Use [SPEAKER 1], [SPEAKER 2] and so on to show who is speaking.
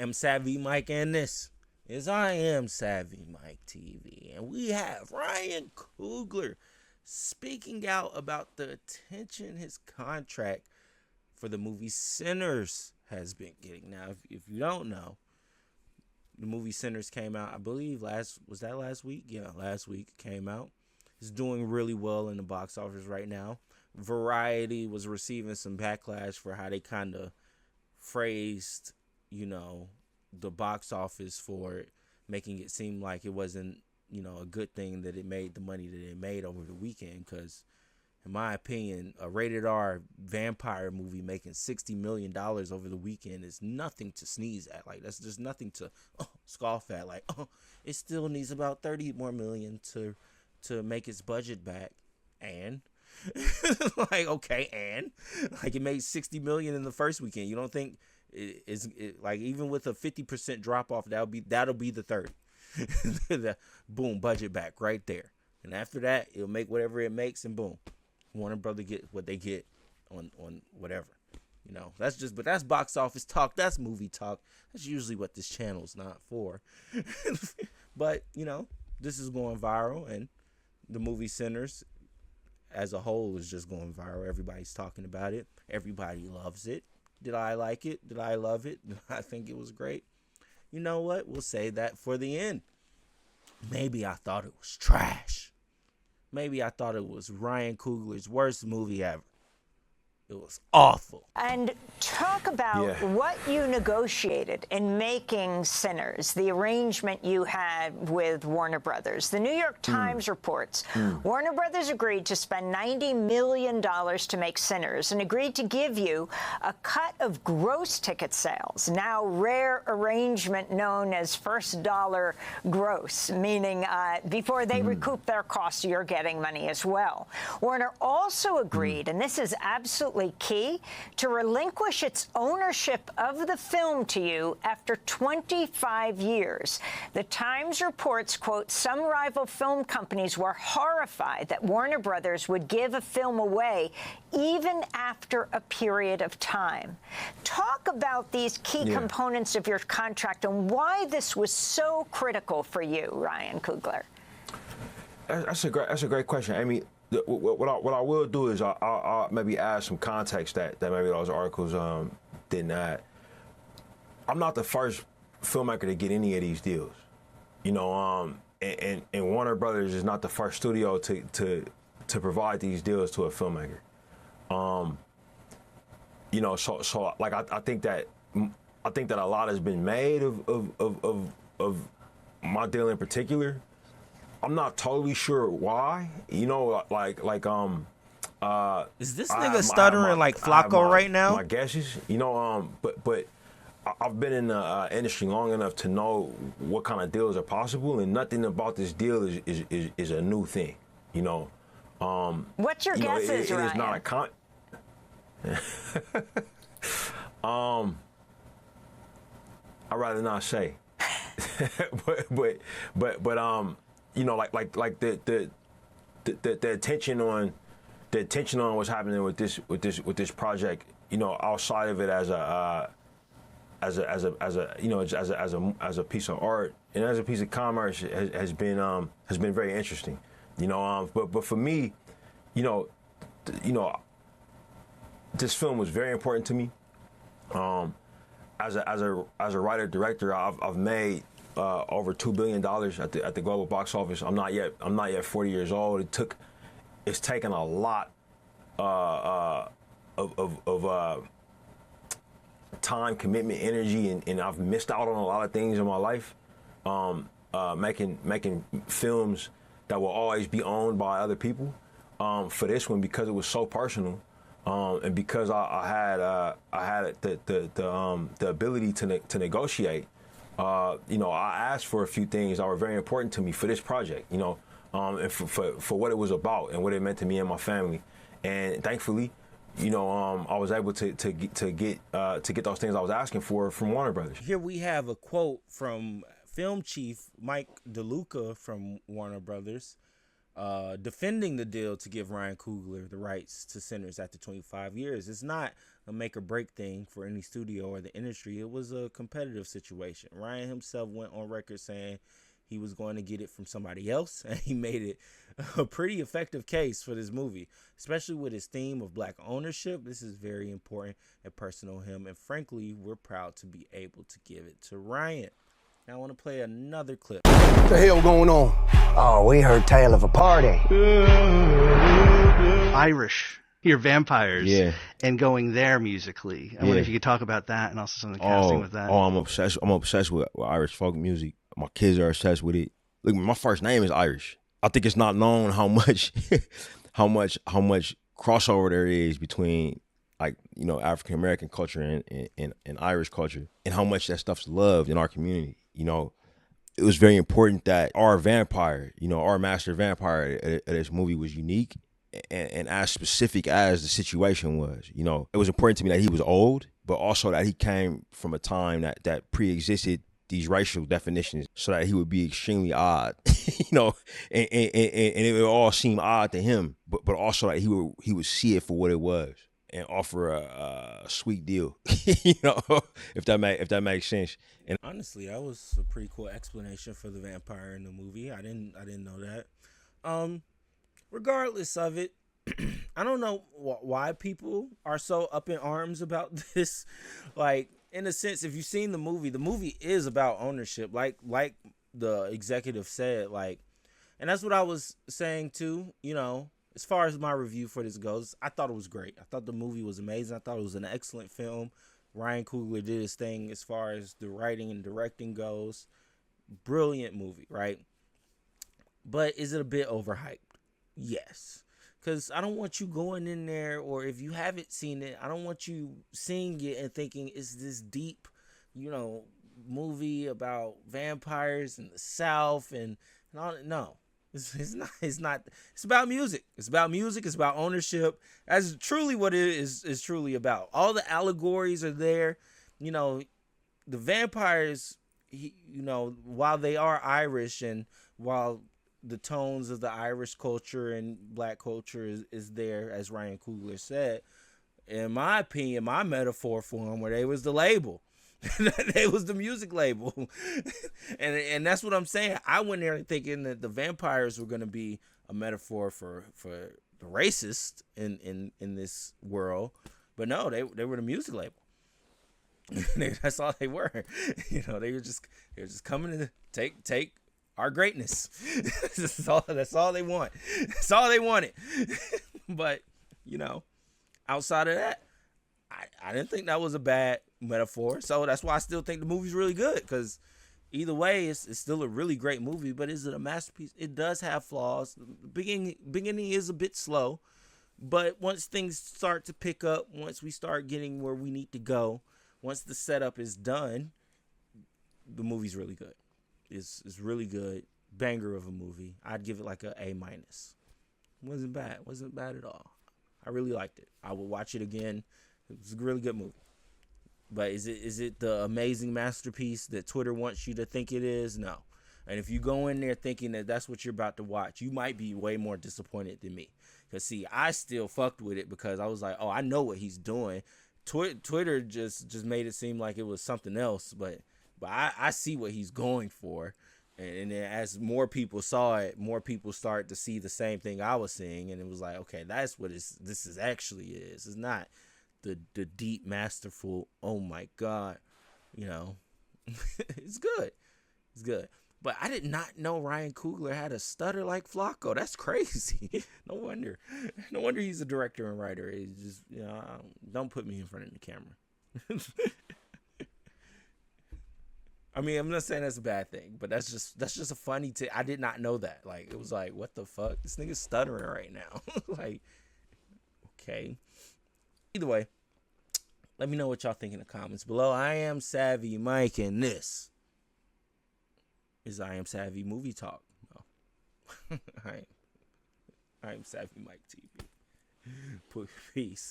[SPEAKER 1] am Savvy Mike, and this is I Am Savvy Mike TV. And we have Ryan Coogler speaking out about the attention his contract for the movie Sinners has been getting. Now, if you don't know, the movie Sinners came out, I believe, last week? Yeah, last week it came out. It's doing really well in the box office right now. Variety was receiving some backlash for how they kind of phrased, the box office for it, making it seem like it wasn't, a good thing that it made the money that it made over the weekend. Because, in my opinion, a rated R vampire movie making $60 million over the weekend is nothing to sneeze at. Like, that's just nothing to scoff at. Like, it still needs about 30 more million to make its budget back. And like, okay, and like, it made 60 million in the first weekend. You don't think it like, even with a 50% drop off, that'll be the 30. The boom, budget back right there. And after that, it'll make whatever it makes, and boom, Warner Brother get what they get on whatever. But that's box office talk. That's movie talk. That's usually what this channel's not for. But this is going viral, and the movie Sinners as a whole is just going viral. Everybody's talking about it. Everybody loves it. Did I like it? Did I love it? Did I think it was great? You know what? We'll say that for the end. Maybe I thought it was trash. Maybe I thought it was Ryan Coogler's worst movie ever. It was awful.
[SPEAKER 2] And talk about what you negotiated in making Sinners, the arrangement you had with Warner Brothers. The New York Times reports Warner Brothers agreed to spend $90 million to make Sinners and agreed to give you a cut of gross ticket sales, now rare arrangement known as first dollar gross, meaning before they recoup their costs, you're getting money as well. Warner also agreed, and this is absolutely key, to relinquish its ownership of the film to you after 25 years. The Times reports, quote, some rival film companies were horrified that Warner Brothers would give a film away even after a period of time. Talk about these key components of your contract and why this was so critical for you, Ryan Coogler.
[SPEAKER 3] That's a great question. I mean, what I will do is I'll maybe add some context that maybe those articles didn't add. I'm not the first filmmaker to get any of these deals, and Warner Brothers is not the first studio to provide these deals to a filmmaker. So like I think that a lot has been made of my deal in particular. I'm not totally sure why.
[SPEAKER 1] Is this nigga stuttering like Flacco right now?
[SPEAKER 3] My guesses, but I've been in the industry long enough to know what kind of deals are possible, and nothing about this deal is a new thing.
[SPEAKER 2] What's your guesses, Ryan?
[SPEAKER 3] It is not a I'd rather not say. but the attention on what's happening with this project, outside of it as a piece of art and as a piece of commerce has been very interesting, but for me, this film was very important to me. As a writer director, I've made over $2 billion at the global box office. I'm not yet 40 years old. It's taken a lot of time, commitment, energy, and I've missed out on a lot of things in my life. Making films that will always be owned by other people. For this one, because it was so personal, and because I had the ability to negotiate. I asked for a few things that were very important to me for this project, and for what it was about and what it meant to me and my family. And thankfully, I was able to get those things I was asking for from Warner Brothers.
[SPEAKER 1] Here we have a quote from film chief Mike DeLuca from Warner Brothers, defending the deal to give Ryan Coogler the rights to Sinners after 25 years. It's not a make or break thing for any studio or the industry. It was a competitive situation. Ryan himself went on record saying he was going to get it from somebody else, and he made it a pretty effective case for this movie, especially with his theme of black ownership. This is very important and personal to him, and frankly, we're proud to be able to give it to Ryan. Now I want to play another clip.
[SPEAKER 4] What the hell going on?
[SPEAKER 5] Oh, we heard tale of a party.
[SPEAKER 6] Irish, you're vampires,
[SPEAKER 3] Yeah.
[SPEAKER 6] and going there musically. I wonder if you could talk about that and also some of the casting with that.
[SPEAKER 3] I'm obsessed with Irish folk music. My kids are obsessed with it. Look, my first name is Irish. I think it's not known how much how much crossover there is between, like, you know, African American culture and Irish culture, and how much that stuff's loved in our community. You know, it was very important that our vampire, you know, our master vampire of this movie was unique and as specific as the situation was. You know, it was important to me that he was old, but also that he came from a time that pre-existed these racial definitions, so that he would be extremely odd, you know, and it would all seem odd to him, but also that he would see it for what it was and offer a sweet deal, you know, if that makes sense. And
[SPEAKER 1] honestly, that was a pretty cool explanation for the vampire in the movie. I didn't know that. Regardless of it, I don't know why people are so up in arms about this. Like, in a sense, if you've seen the movie is about ownership, like the executive said, like, and that's what I was saying too. You know, as far as my review for this goes, I thought it was great. I thought the movie was amazing. I thought it was an excellent film. Ryan Coogler did his thing as far as the writing and directing goes. Brilliant movie, right? But is it a bit overhyped? Yes. Because I don't want you going in there, or if you haven't seen it, I don't want you seeing it and thinking it's this deep, you know, movie about vampires in the South and all. No, it's not. It's about music. It's about music. It's about ownership. That's truly what it is truly about. All the allegories are there. You know, the vampires, you know, while they are Irish and while the tones of the Irish culture and black culture is there, as Ryan Coogler said, in my opinion, my metaphor for them, where they was the label. They was the music label. and that's what I'm saying. I went there thinking that the vampires were going to be a metaphor for the racist in this world. But no, they were the music label. That's all they were. You know, they were just coming to take our greatness. That's all they want. That's all they wanted. But, you know, outside of that, I didn't think that was a bad metaphor. So that's why I still think the movie's really good, because either way, it's still a really great movie. But is it a masterpiece? It does have flaws. The beginning is a bit slow, but once things start to pick up, once we start getting where we need to go, once the setup is done, the movie's really good. It's really good. Banger of a movie. I'd give it like a A-. Wasn't bad at all. I really liked it. I will watch it again. It was a really good movie. But is it the amazing masterpiece that Twitter wants you to think it is? No. And if you go in there thinking that that's what you're about to watch, you might be way more disappointed than me. Because, see, I still fucked with it because I was like, oh, I know what he's doing. Twitter just made it seem like it was something else, but I see what he's going for. And then as more people saw it, more people start to see the same thing I was seeing. And it was like, okay, that's what this is actually is. It's not the deep, masterful, oh my God, you know. It's good. It's good. But I did not know Ryan Coogler had a stutter like Flacco. That's crazy. No wonder he's a director and writer. He's just, you know, don't put me in front of the camera. I mean, I'm not saying that's a bad thing, but that's just a funny I did not know that. Like, it was like, what the fuck? This nigga's stuttering right now. Like, okay. Either way, let me know what y'all think in the comments below. I am Savvy Mike, and this is I Am Savvy Movie Talk. No. I am Savvy Mike TV. Peace.